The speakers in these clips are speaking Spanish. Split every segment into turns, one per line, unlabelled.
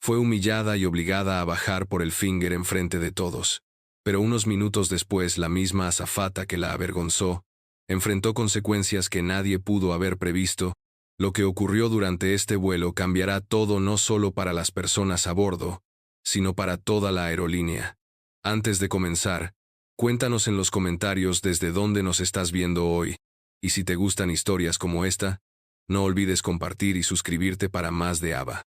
Fue humillada y obligada a bajar por el finger enfrente de todos. Pero unos minutos después, la misma azafata que la avergonzó enfrentó consecuencias que nadie pudo haber previsto. Lo que ocurrió durante este vuelo cambiará todo, no solo para las personas a bordo, sino para toda la aerolínea. Antes de comenzar, cuéntanos en los comentarios desde dónde nos estás viendo hoy, y si te gustan historias como esta, no olvides compartir y suscribirte para más de ABBA.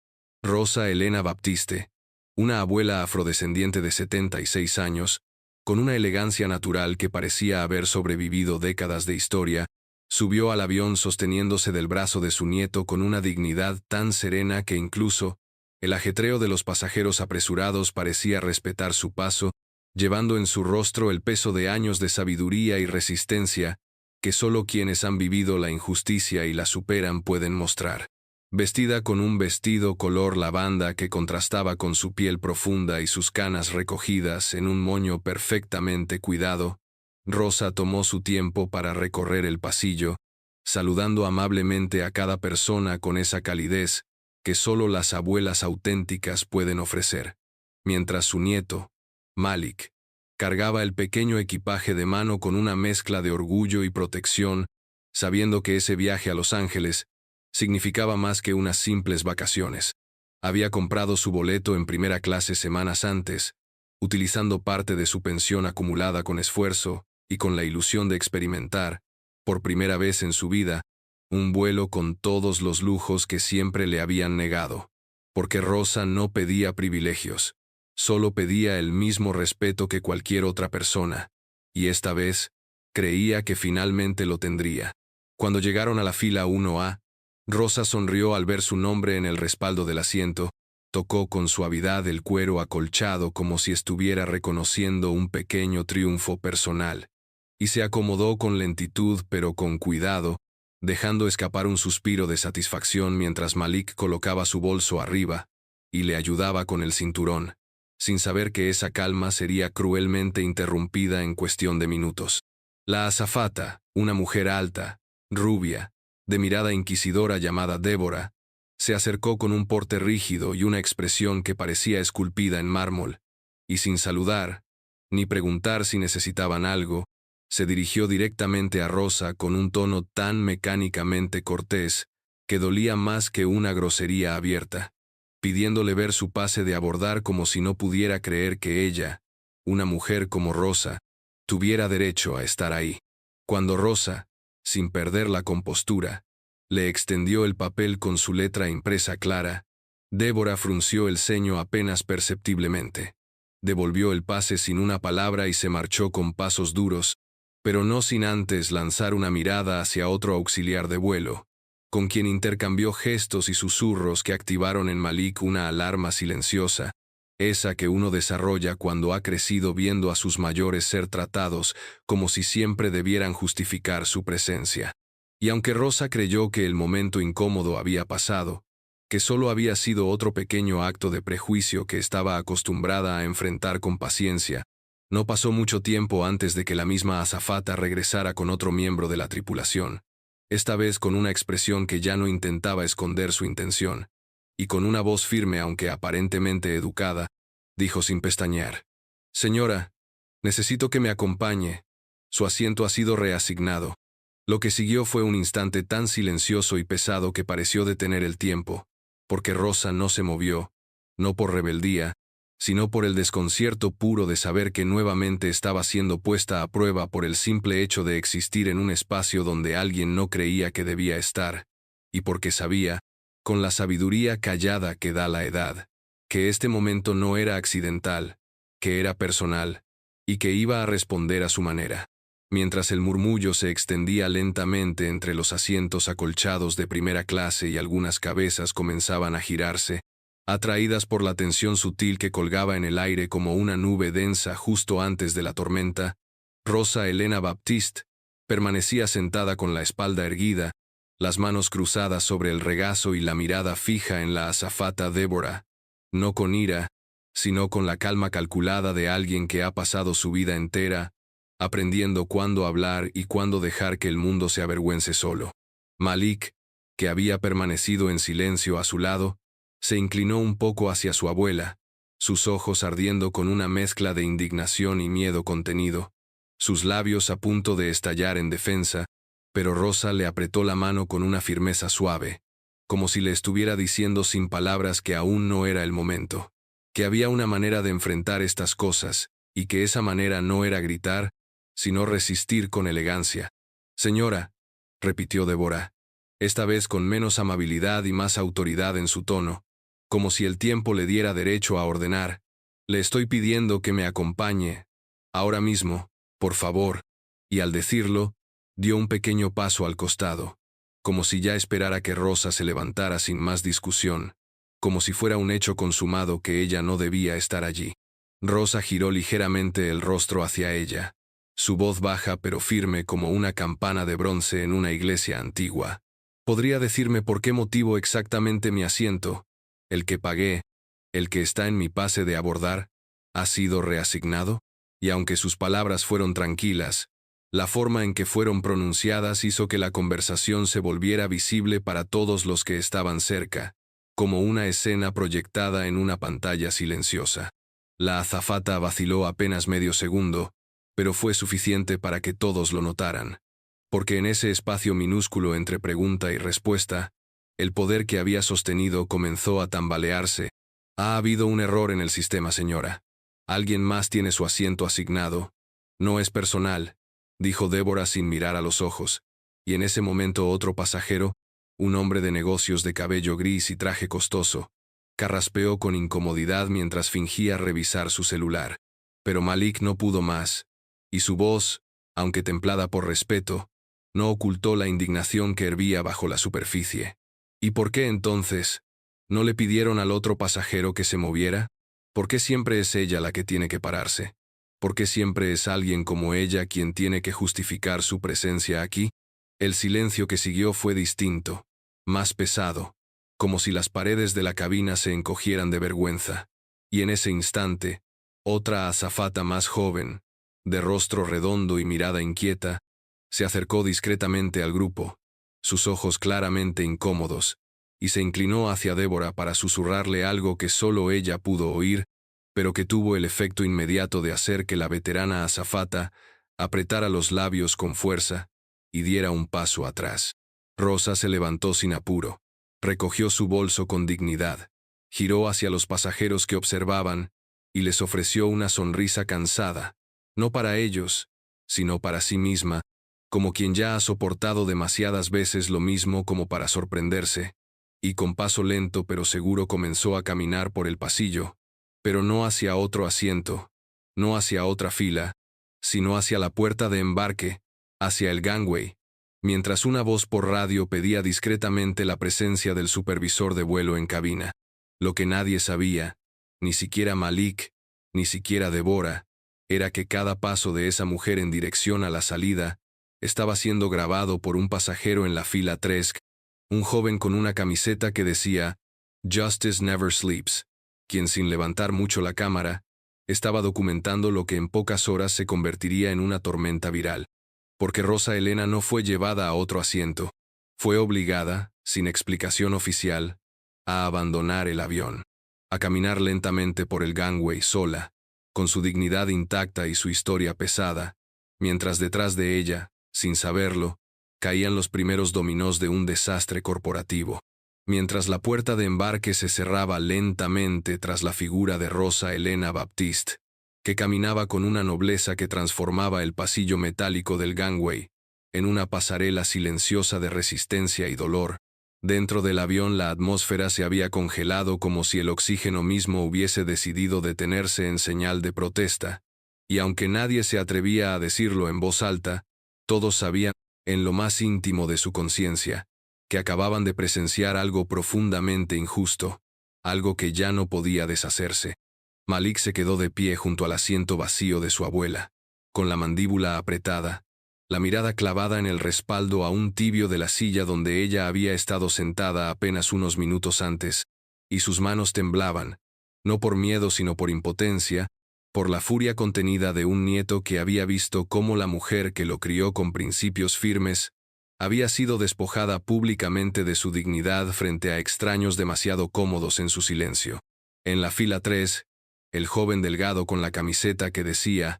Rosa Elena Baptiste, una abuela afrodescendiente de 76 años, con una elegancia natural que parecía haber sobrevivido décadas de historia, subió al avión sosteniéndose del brazo de su nieto con una dignidad tan serena que incluso el ajetreo de los pasajeros apresurados parecía respetar su paso, llevando en su rostro el peso de años de sabiduría y resistencia que solo quienes han vivido la injusticia y la superan pueden mostrar. Vestida con un vestido color lavanda que contrastaba con su piel profunda y sus canas recogidas en un moño perfectamente cuidado, Rosa tomó su tiempo para recorrer el pasillo, saludando amablemente a cada persona con esa calidez que solo las abuelas auténticas pueden ofrecer, mientras su nieto, Malik, cargaba el pequeño equipaje de mano con una mezcla de orgullo y protección, sabiendo que ese viaje a Los Ángeles significaba más que unas simples vacaciones. Había comprado su boleto en primera clase semanas antes, utilizando parte de su pensión acumulada con esfuerzo y con la ilusión de experimentar, por primera vez en su vida, un vuelo con todos los lujos que siempre le habían negado. Porque Rosa no pedía privilegios, solo pedía el mismo respeto que cualquier otra persona, y esta vez creía que finalmente lo tendría. Cuando llegaron a la fila 1A, Rosa sonrió al ver su nombre en el respaldo del asiento, tocó con suavidad el cuero acolchado como si estuviera reconociendo un pequeño triunfo personal, y se acomodó con lentitud pero con cuidado, dejando escapar un suspiro de satisfacción mientras Malik colocaba su bolso arriba y le ayudaba con el cinturón, sin saber que esa calma sería cruelmente interrumpida en cuestión de minutos. La azafata, una mujer alta, rubia, de mirada inquisidora llamada Débora, se acercó con un porte rígido y una expresión que parecía esculpida en mármol, y sin saludar, ni preguntar si necesitaban algo, se dirigió directamente a Rosa con un tono tan mecánicamente cortés que dolía más que una grosería abierta, pidiéndole ver su pase de abordar como si no pudiera creer que ella, una mujer como Rosa, tuviera derecho a estar ahí. Cuando Rosa, sin perder la compostura, le extendió el papel con su letra impresa clara, Débora frunció el ceño apenas perceptiblemente. Devolvió el pase sin una palabra y se marchó con pasos duros, pero no sin antes lanzar una mirada hacia otro auxiliar de vuelo, con quien intercambió gestos y susurros que activaron en Malik una alarma silenciosa, esa que uno desarrolla cuando ha crecido viendo a sus mayores ser tratados como si siempre debieran justificar su presencia. Y aunque Rosa creyó que el momento incómodo había pasado, que solo había sido otro pequeño acto de prejuicio que estaba acostumbrada a enfrentar con paciencia, no pasó mucho tiempo antes de que la misma azafata regresara con otro miembro de la tripulación, esta vez con una expresión que ya no intentaba esconder su intención, y con una voz firme aunque aparentemente educada, dijo sin pestañear: «Señora, necesito que me acompañe. Su asiento ha sido reasignado». Lo que siguió fue un instante tan silencioso y pesado que pareció detener el tiempo, porque Rosa no se movió, no por rebeldía, sino por el desconcierto puro de saber que nuevamente estaba siendo puesta a prueba por el simple hecho de existir en un espacio donde alguien no creía que debía estar, y porque sabía, con la sabiduría callada que da la edad, que este momento no era accidental, que era personal, y que iba a responder a su manera. Mientras el murmullo se extendía lentamente entre los asientos acolchados de primera clase y algunas cabezas comenzaban a girarse, atraídas por la tensión sutil que colgaba en el aire como una nube densa justo antes de la tormenta, Rosa Elena Baptiste permanecía sentada con la espalda erguida, las manos cruzadas sobre el regazo y la mirada fija en la azafata Débora, no con ira, sino con la calma calculada de alguien que ha pasado su vida entera aprendiendo cuándo hablar y cuándo dejar que el mundo se avergüence solo. Malik, que había permanecido en silencio a su lado, Se inclinó un poco hacia su abuela, sus ojos ardiendo con una mezcla de indignación y miedo contenido, sus labios a punto de estallar en defensa, pero Rosa le apretó la mano con una firmeza suave, como si le estuviera diciendo sin palabras que aún no era el momento, que había una manera de enfrentar estas cosas, y que esa manera no era gritar, sino resistir con elegancia. «Señora», repitió Débora, esta vez con menos amabilidad y más autoridad en su tono, como si el tiempo le diera derecho a ordenar, «le estoy pidiendo que me acompañe, ahora mismo, por favor», y al decirlo, dio un pequeño paso al costado, como si ya esperara que Rosa se levantara sin más discusión, como si fuera un hecho consumado que ella no debía estar allí. Rosa giró ligeramente el rostro hacia ella, su voz baja pero firme como una campana de bronce en una iglesia antigua. «¿Podría decirme por qué motivo exactamente mi asiento, el que pagué, el que está en mi pase de abordar, ha sido reasignado?» Y aunque sus palabras fueron tranquilas, la forma en que fueron pronunciadas hizo que la conversación se volviera visible para todos los que estaban cerca, como una escena proyectada en una pantalla silenciosa. La azafata vaciló apenas medio segundo, pero fue suficiente para que todos lo notaran, porque en ese espacio minúsculo entre pregunta y respuesta, el poder que había sostenido comenzó a tambalearse. «Ha habido un error en el sistema, señora. Alguien más tiene su asiento asignado. No es personal», dijo Débora sin mirar a los ojos, y en ese momento otro pasajero, un hombre de negocios de cabello gris y traje costoso, carraspeó con incomodidad mientras fingía revisar su celular. Pero Malik no pudo más, y su voz, aunque templada por respeto, no ocultó la indignación que hervía bajo la superficie. «¿Y por qué entonces no le pidieron al otro pasajero que se moviera? ¿Por qué siempre es ella la que tiene que pararse? ¿Por qué siempre es alguien como ella quien tiene que justificar su presencia aquí?» El silencio que siguió fue distinto, más pesado, como si las paredes de la cabina se encogieran de vergüenza. Y en ese instante, otra azafata más joven, de rostro redondo y mirada inquieta, se acercó discretamente al grupo, sus ojos claramente incómodos, y se inclinó hacia Débora para susurrarle algo que solo ella pudo oír, pero que tuvo el efecto inmediato de hacer que la veterana azafata apretara los labios con fuerza y diera un paso atrás. Rosa se levantó sin apuro, recogió su bolso con dignidad, giró hacia los pasajeros que observaban y les ofreció una sonrisa cansada, no para ellos, sino para sí misma, como quien ya ha soportado demasiadas veces lo mismo como para sorprenderse, y con paso lento pero seguro comenzó a caminar por el pasillo, pero no hacia otro asiento, no hacia otra fila, sino hacia la puerta de embarque, hacia el gangway, mientras una voz por radio pedía discretamente la presencia del supervisor de vuelo en cabina. Lo que nadie sabía, ni siquiera Malik, ni siquiera Débora, era que cada paso de esa mujer en dirección a la salida estaba siendo grabado por un pasajero en la fila 3, un joven con una camiseta que decía «Justice never sleeps», quien sin levantar mucho la cámara, estaba documentando lo que en pocas horas se convertiría en una tormenta viral. Porque Rosa Elena no fue llevada a otro asiento, fue obligada, sin explicación oficial, a abandonar el avión, a caminar lentamente por el gangway sola, con su dignidad intacta y su historia pesada, mientras detrás de ella, sin saberlo, caían los primeros dominós de un desastre corporativo. Mientras la puerta de embarque se cerraba lentamente tras la figura de Rosa Elena Baptiste, que caminaba con una nobleza que transformaba el pasillo metálico del gangway en una pasarela silenciosa de resistencia y dolor. Dentro del avión la atmósfera se había congelado como si el oxígeno mismo hubiese decidido detenerse en señal de protesta, y aunque nadie se atrevía a decirlo en voz alta, todos sabían, en lo más íntimo de su conciencia, que acababan de presenciar algo profundamente injusto, algo que ya no podía deshacerse. Malik se quedó de pie junto al asiento vacío de su abuela, con la mandíbula apretada, la mirada clavada en el respaldo aún tibio de la silla donde ella había estado sentada apenas unos minutos antes, y sus manos temblaban, no por miedo sino por impotencia, por la furia contenida de un nieto que había visto cómo la mujer que lo crió con principios firmes Había sido despojada públicamente de su dignidad frente a extraños demasiado cómodos en su silencio. En la fila 3, el joven delgado con la camiseta que decía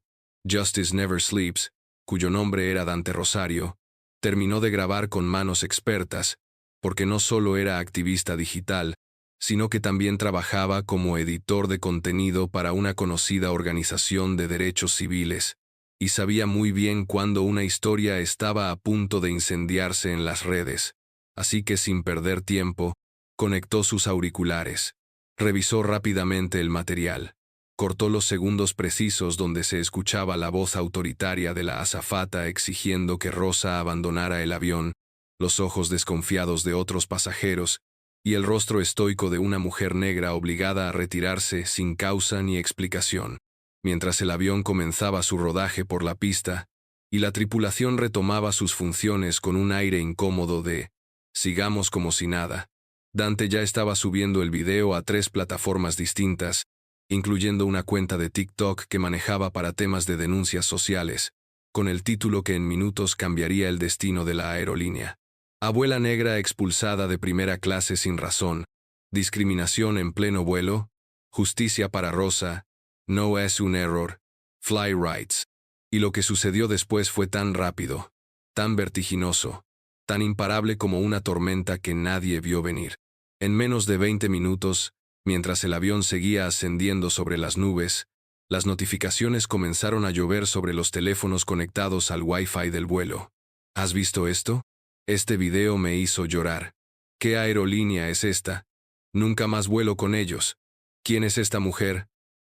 Justice Never Sleeps, cuyo nombre era Dante Rosario, terminó de grabar con manos expertas, porque no solo era activista digital, sino que también trabajaba como editor de contenido para una conocida organización de derechos civiles, y sabía muy bien cuándo una historia estaba a punto de incendiarse en las redes, así que sin perder tiempo, conectó sus auriculares, revisó rápidamente el material, cortó los segundos precisos donde se escuchaba la voz autoritaria de la azafata exigiendo que Rosa abandonara el avión, los ojos desconfiados de otros pasajeros, y el rostro estoico de una mujer negra obligada a retirarse sin causa ni explicación, mientras el avión comenzaba su rodaje por la pista, y la tripulación retomaba sus funciones con un aire incómodo de «sigamos como si nada». Dante ya estaba subiendo el video a 3 plataformas distintas, incluyendo una cuenta de TikTok que manejaba para temas de denuncias sociales, con el título que en minutos cambiaría el destino de la aerolínea. Abuela negra expulsada de primera clase sin razón, discriminación en pleno vuelo, justicia para Rosa, no es un error, fly rights. Y lo que sucedió después fue tan rápido, tan vertiginoso, tan imparable como una tormenta que nadie vio venir. En menos de 20 minutos, mientras el avión seguía ascendiendo sobre las nubes, las notificaciones comenzaron a llover sobre los teléfonos conectados al Wi-Fi del vuelo. ¿Has visto esto? Este video me hizo llorar. ¿Qué aerolínea es esta? Nunca más vuelo con ellos. ¿Quién es esta mujer?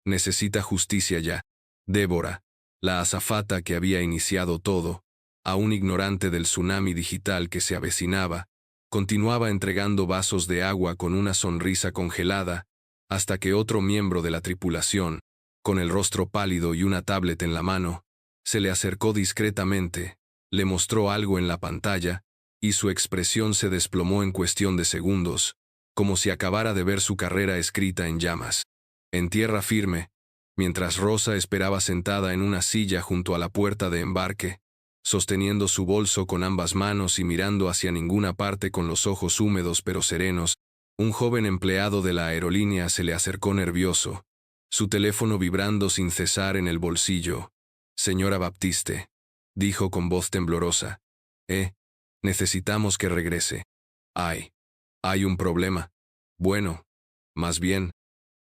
Necesita justicia ya. Débora, la azafata que había iniciado todo, aún ignorante del tsunami digital que se avecinaba, continuaba entregando vasos de agua con una sonrisa congelada, hasta que otro miembro de la tripulación, con el rostro pálido y una tablet en la mano, se le acercó discretamente, le mostró algo en la pantalla, y su expresión se desplomó en cuestión de segundos, como si acabara de ver su carrera escrita en llamas. En tierra firme, mientras Rosa esperaba sentada en una silla junto a la puerta de embarque, sosteniendo su bolso con ambas manos y mirando hacia ninguna parte con los ojos húmedos pero serenos, un joven empleado de la aerolínea se le acercó nervioso, su teléfono vibrando sin cesar en el bolsillo. «Señora Baptiste», dijo con voz temblorosa, necesitamos que regrese. Hay un problema. Bueno, más bien,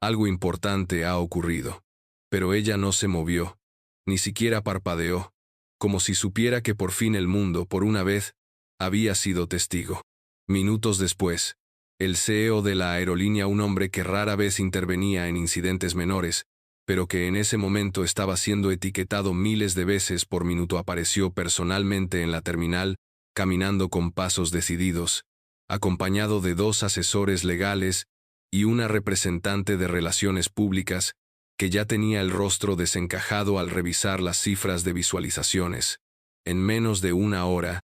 algo importante ha ocurrido». Pero ella no se movió, ni siquiera parpadeó, como si supiera que por fin el mundo, por una vez, había sido testigo. Minutos después, el CEO de la aerolínea, un hombre que rara vez intervenía en incidentes menores, pero que en ese momento estaba siendo etiquetado miles de veces por minuto, apareció personalmente en la terminal, caminando con pasos decididos, acompañado de 2 asesores legales y una representante de relaciones públicas, que ya tenía el rostro desencajado al revisar las cifras de visualizaciones. En menos de una hora,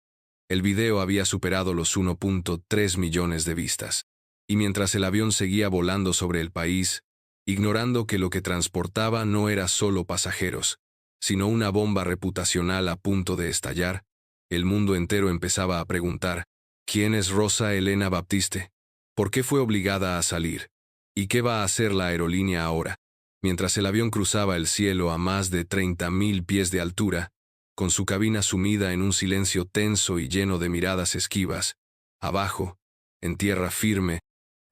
el video había superado los 1.3 millones de vistas. Y mientras el avión seguía volando sobre el país, ignorando que lo que transportaba no era solo pasajeros, sino una bomba reputacional a punto de estallar, el mundo entero empezaba a preguntar, ¿quién es Rosa Elena Baptiste? ¿Por qué fue obligada a salir? ¿Y qué va a hacer la aerolínea ahora? Mientras el avión cruzaba el cielo a más de 30.000 pies de altura, con su cabina sumida en un silencio tenso y lleno de miradas esquivas, abajo, en tierra firme,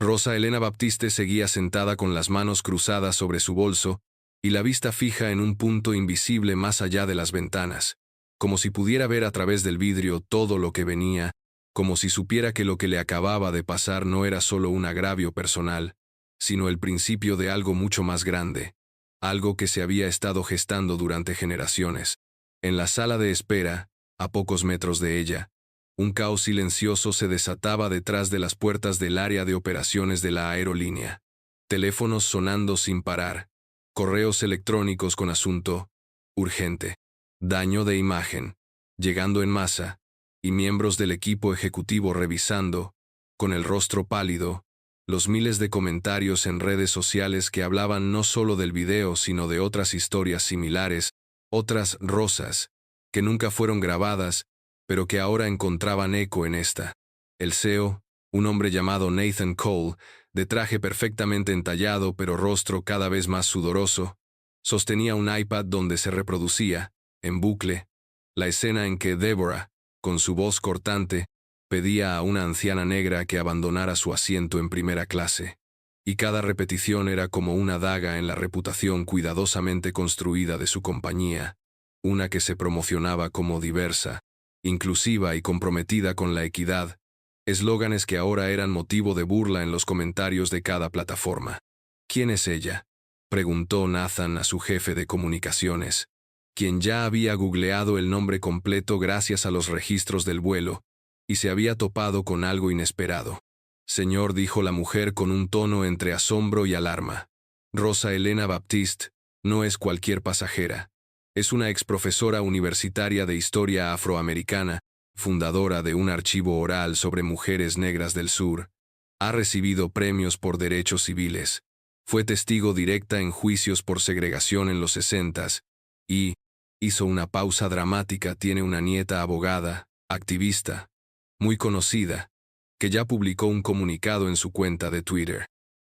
Rosa Elena Baptiste seguía sentada con las manos cruzadas sobre su bolso y la vista fija en un punto invisible más allá de las ventanas, como si pudiera ver a través del vidrio todo lo que venía, como si supiera que lo que le acababa de pasar no era solo un agravio personal, sino el principio de algo mucho más grande, algo que se había estado gestando durante generaciones. En la sala de espera, a pocos metros de ella, un caos silencioso se desataba detrás de las puertas del área de operaciones de la aerolínea. Teléfonos sonando sin parar, correos electrónicos con asunto urgente, daño de imagen, llegando en masa, y miembros del equipo ejecutivo revisando, con el rostro pálido, los miles de comentarios en redes sociales que hablaban no solo del video sino de otras historias similares, otras Rosas, que nunca fueron grabadas pero que ahora encontraban eco en esta. El CEO, un hombre llamado Nathan Cole, de traje perfectamente entallado pero rostro cada vez más sudoroso, sostenía un iPad donde se reproducía, en bucle, la escena en que Deborah, con su voz cortante, pedía a una anciana negra que abandonara su asiento en primera clase, y cada repetición era como una daga en la reputación cuidadosamente construida de su compañía, una que se promocionaba como diversa, inclusiva y comprometida con la equidad, eslóganes que ahora eran motivo de burla en los comentarios de cada plataforma. ¿Quién es ella?, preguntó Nathan a su jefe de comunicaciones, quien ya había googleado el nombre completo gracias a los registros del vuelo, y se había topado con algo inesperado. Señor, dijo la mujer con un tono entre asombro y alarma. Rosa Elena Baptiste no es cualquier pasajera. Es una exprofesora universitaria de historia afroamericana, fundadora de un archivo oral sobre mujeres negras del sur. Ha recibido premios por derechos civiles. Fue testigo directa en juicios por segregación en los 60s y hizo una pausa dramática. Tiene una nieta abogada, activista, muy conocida, que ya publicó un comunicado en su cuenta de Twitter.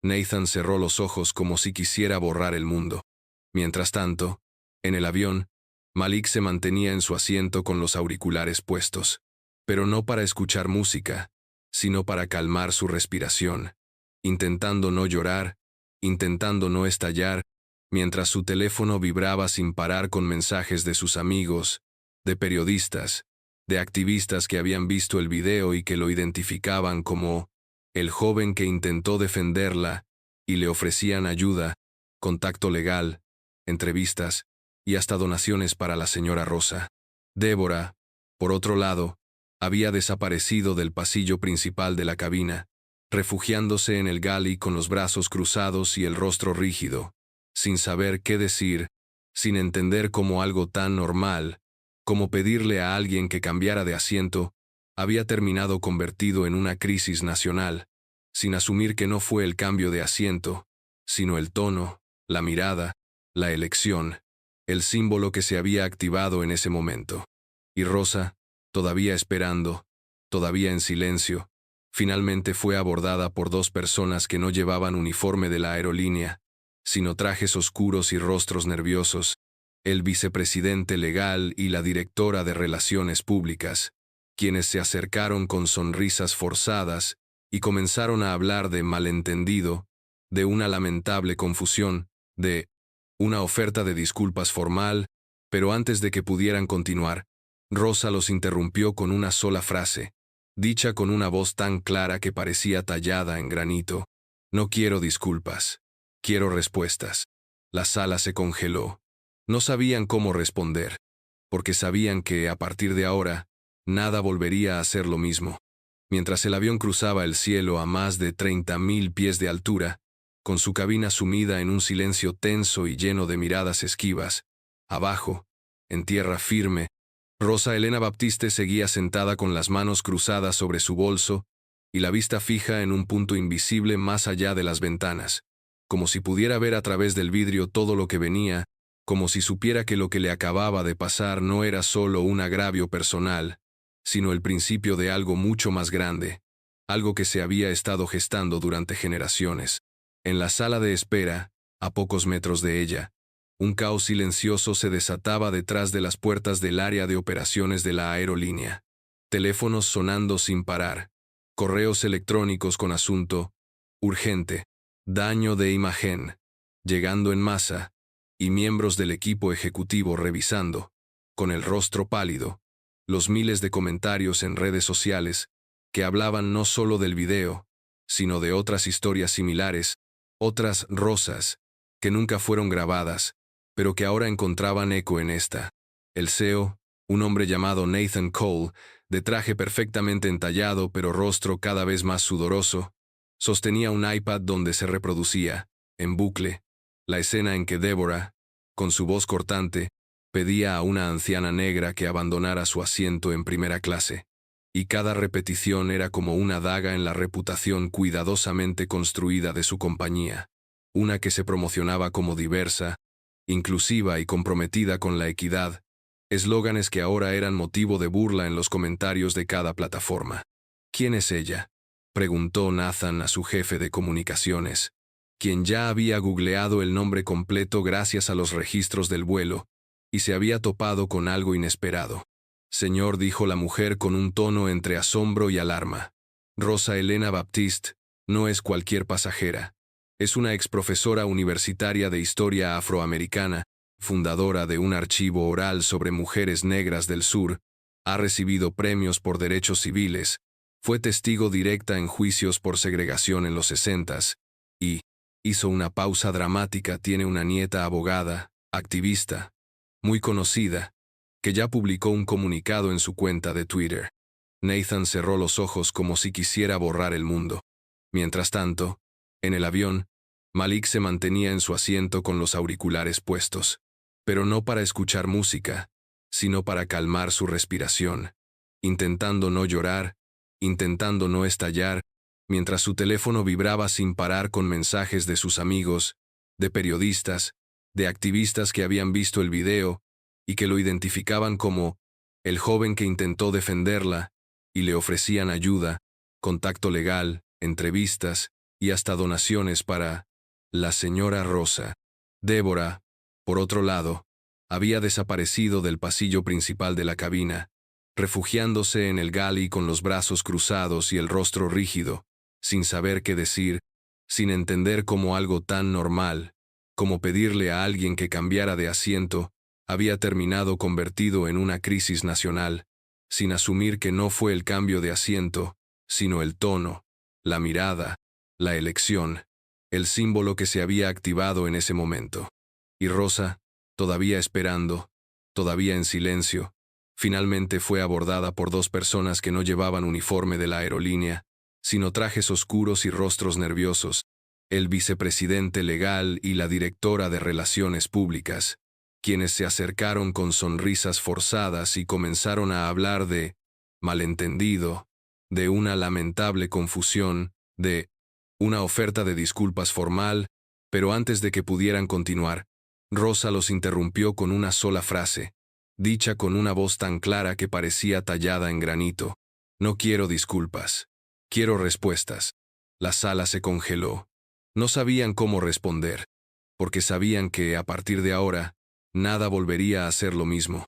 Nathan cerró los ojos como si quisiera borrar el mundo. Mientras tanto, en el avión, Malik se mantenía en su asiento con los auriculares puestos, pero no para escuchar música, sino para calmar su respiración, intentando no llorar, intentando no estallar, mientras su teléfono vibraba sin parar con mensajes de sus amigos, de periodistas, de activistas que habían visto el video y que lo identificaban como el joven que intentó defenderla y le ofrecían ayuda, contacto legal, entrevistas y hasta donaciones para la señora Rosa. Deborah, por otro lado, había desaparecido del pasillo principal de la cabina, refugiándose en el galley con los brazos cruzados y el rostro rígido, sin saber qué decir, sin entender cómo algo tan normal, como pedirle a alguien que cambiara de asiento, había terminado convertido en una crisis nacional, sin asumir que no fue el cambio de asiento, sino el tono, la mirada, la elección, el símbolo que se había activado en ese momento. Y Rosa, todavía esperando, todavía en silencio, finalmente fue abordada por dos personas que no llevaban uniforme de la aerolínea, sino trajes oscuros y rostros nerviosos, el vicepresidente legal y la directora de Relaciones Públicas, quienes se acercaron con sonrisas forzadas y comenzaron a hablar de malentendido, de una lamentable confusión, de una oferta de disculpas formal, pero antes de que pudieran continuar, Rosa los interrumpió con una sola frase, dicha con una voz tan clara que parecía tallada en granito. No quiero disculpas, quiero respuestas. La sala se congeló. No sabían cómo responder, porque sabían que, a partir de ahora, nada volvería a ser lo mismo. Mientras el avión cruzaba el cielo a más de 30.000 pies de altura, con su cabina sumida en un silencio tenso y lleno de miradas esquivas, abajo, en tierra firme, Rosa Elena Baptiste seguía sentada con las manos cruzadas sobre su bolso y la vista fija en un punto invisible más allá de las ventanas, como si pudiera ver a través del vidrio todo lo que venía, como si supiera que lo que le acababa de pasar no era solo un agravio personal, sino el principio de algo mucho más grande, algo que se había estado gestando durante generaciones. En la sala de espera, a pocos metros de ella, un caos silencioso se desataba detrás de las puertas del área de operaciones de la aerolínea. Teléfonos sonando sin parar, correos electrónicos con asunto urgente, daño de imagen, llegando en masa, y miembros del equipo ejecutivo revisando, con el rostro pálido, los miles de comentarios en redes sociales que hablaban no solo del video, sino de otras historias similares, otras Rosas, que nunca fueron grabadas, pero que ahora encontraban eco en esta. El CEO, un hombre llamado Nathan Cole, de traje perfectamente entallado pero rostro cada vez más sudoroso, sostenía un iPad donde se reproducía, en bucle, la escena en que Deborah, con su voz cortante, pedía a una anciana negra que abandonara su asiento en primera clase, y cada repetición era como una daga en la reputación cuidadosamente construida de su compañía, una que se promocionaba como diversa, inclusiva y comprometida con la equidad, eslóganes que ahora eran motivo de burla en los comentarios de cada plataforma. ¿Quién es ella?, preguntó Nathan a su jefe de comunicaciones, quien ya había googleado el nombre completo gracias a los registros del vuelo, y se había topado con algo inesperado. Señor, dijo la mujer con un tono entre asombro y alarma. Rosa Elena Baptiste no es cualquier pasajera. Es una exprofesora universitaria de historia afroamericana, fundadora de un archivo oral sobre mujeres negras del sur, ha recibido premios por derechos civiles, fue testigo directa en juicios por segregación en los 60s, y hizo una pausa dramática. Tiene una nieta abogada, activista, muy conocida, que ya publicó un comunicado en su cuenta de Twitter. Nathan cerró los ojos como si quisiera borrar el mundo. Mientras tanto, en el avión, Malik se mantenía en su asiento con los auriculares puestos, pero no para escuchar música, sino para calmar su respiración, intentando no llorar, intentando no estallar, mientras su teléfono vibraba sin parar con mensajes de sus amigos, de periodistas, de activistas que habían visto el video y que lo identificaban como el joven que intentó defenderla, y le ofrecían ayuda, contacto legal, entrevistas y hasta donaciones para la señora Rosa. Débora, por otro lado, había desaparecido del pasillo principal de la cabina, refugiándose en el galley con los brazos cruzados y el rostro rígido, sin saber qué decir, sin entender cómo algo tan normal, como pedirle a alguien que cambiara de asiento, había terminado convertido en una crisis nacional, sin asumir que no fue el cambio de asiento, sino el tono, la mirada, la elección, el símbolo que se había activado en ese momento. Y Rosa, todavía esperando, todavía en silencio, finalmente fue abordada por dos personas que no llevaban uniforme de la aerolínea, sino trajes oscuros y rostros nerviosos, el vicepresidente legal y la directora de Relaciones Públicas, quienes se acercaron con sonrisas forzadas y comenzaron a hablar de malentendido, de una lamentable confusión, de una oferta de disculpas formal, pero antes de que pudieran continuar, Rosa los interrumpió con una sola frase, dicha con una voz tan clara que parecía tallada en granito. No quiero disculpas. Quiero respuestas. La sala se congeló. No sabían cómo responder, porque sabían que, a partir de ahora, nada volvería a ser lo mismo.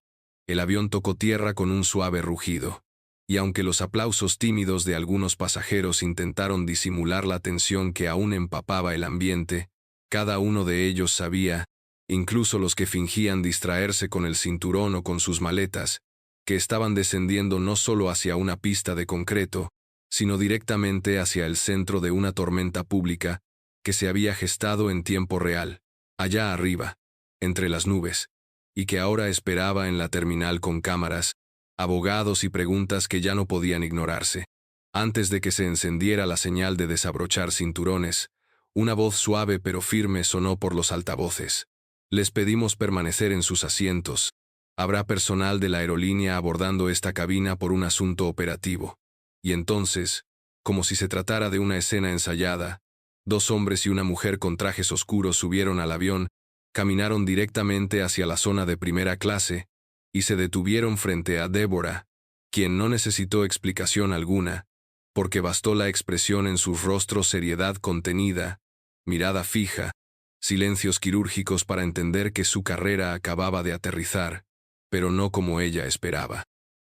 El avión tocó tierra con un suave rugido, y aunque los aplausos tímidos de algunos pasajeros intentaron disimular la tensión que aún empapaba el ambiente, cada uno de ellos sabía, incluso los que fingían distraerse con el cinturón o con sus maletas, que estaban descendiendo no solo hacia una pista de concreto, sino directamente hacia el centro de una tormenta pública que se había gestado en tiempo real, allá arriba, entre las nubes, y que ahora esperaba en la terminal con cámaras, abogados y preguntas que ya no podían ignorarse. Antes de que se encendiera la señal de desabrochar cinturones, una voz suave pero firme sonó por los altavoces. Les pedimos permanecer en sus asientos. Habrá personal de la aerolínea abordando esta cabina por un asunto operativo. Y entonces, como si se tratara de una escena ensayada, dos hombres y una mujer con trajes oscuros subieron al avión, caminaron directamente hacia la zona de primera clase y se detuvieron frente a Débora, quien no necesitó explicación alguna, porque bastó la expresión en sus rostros, seriedad contenida, mirada fija, silencios quirúrgicos para entender que su carrera acababa de aterrizar, pero no como ella esperaba.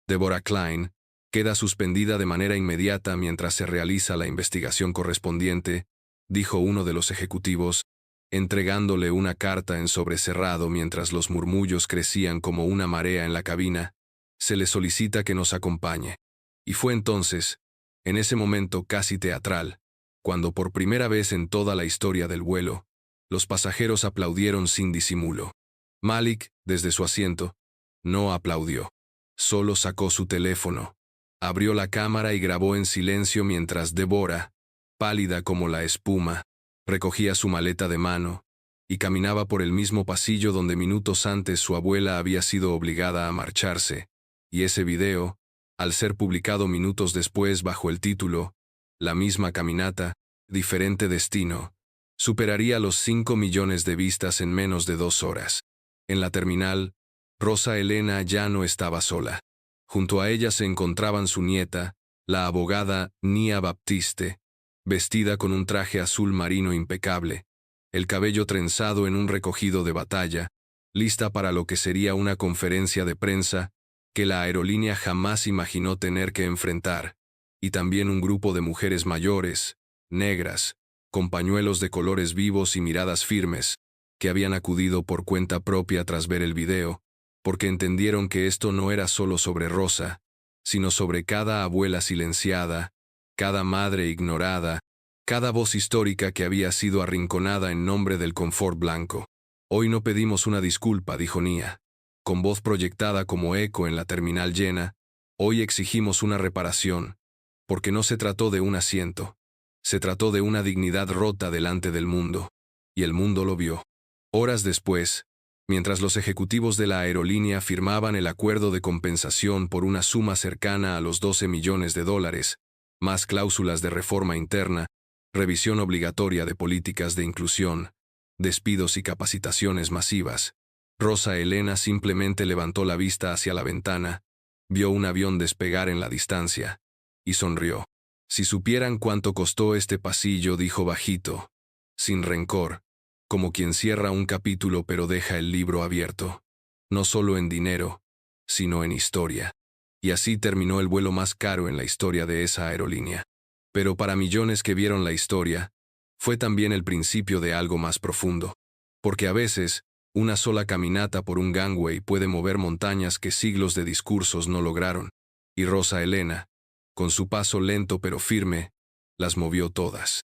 Deborah Klein queda suspendida de manera inmediata mientras se realiza la investigación correspondiente, dijo uno de los ejecutivos, entregándole una carta en sobrecerrado mientras los murmullos crecían como una marea en la cabina. Se le solicita que nos acompañe. Y fue entonces, en ese momento casi teatral, cuando por primera vez en toda la historia del vuelo, los pasajeros aplaudieron sin disimulo. Malik, desde su asiento, no aplaudió. Solo sacó su teléfono, abrió la cámara y grabó en silencio mientras Débora, pálida como la espuma, recogía su maleta de mano y caminaba por el mismo pasillo donde minutos antes su abuela había sido obligada a marcharse, y ese video, al ser publicado minutos después bajo el título La misma caminata, diferente destino, superaría los 5 millones de vistas en menos de 2 horas. En la terminal, Rosa Elena ya no estaba sola. Junto a ella se encontraban su nieta, la abogada Nia Baptiste, vestida con un traje azul marino impecable, el cabello trenzado en un recogido de batalla, lista para lo que sería una conferencia de prensa que la aerolínea jamás imaginó tener que enfrentar, y también un grupo de mujeres mayores, negras, con pañuelos de colores vivos y miradas firmes, que habían acudido por cuenta propia tras ver el video, porque entendieron que esto no era solo sobre Rosa, sino sobre cada abuela silenciada, cada madre ignorada, cada voz histórica que había sido arrinconada en nombre del confort blanco. Hoy no pedimos una disculpa, dijo Nia, con voz proyectada como eco en la terminal llena. Hoy exigimos una reparación, porque no se trató de un asiento, se trató de una dignidad rota delante del mundo, y el mundo lo vio. Horas después, mientras los ejecutivos de la aerolínea firmaban el acuerdo de compensación por una suma cercana a los $12 millones, más cláusulas de reforma interna, revisión obligatoria de políticas de inclusión, despidos y capacitaciones masivas, Rosa Elena simplemente levantó la vista hacia la ventana, vio un avión despegar en la distancia, y sonrió. Si supieran cuánto costó este pasillo, dijo bajito, sin rencor, como quien cierra un capítulo pero deja el libro abierto, no solo en dinero, sino en historia. Y así terminó el vuelo más caro en la historia de esa aerolínea. Pero para millones que vieron la historia, fue también el principio de algo más profundo. Porque a veces, una sola caminata por un gangway puede mover montañas que siglos de discursos no lograron. Y Rosa Elena, con su paso lento pero firme, las movió todas.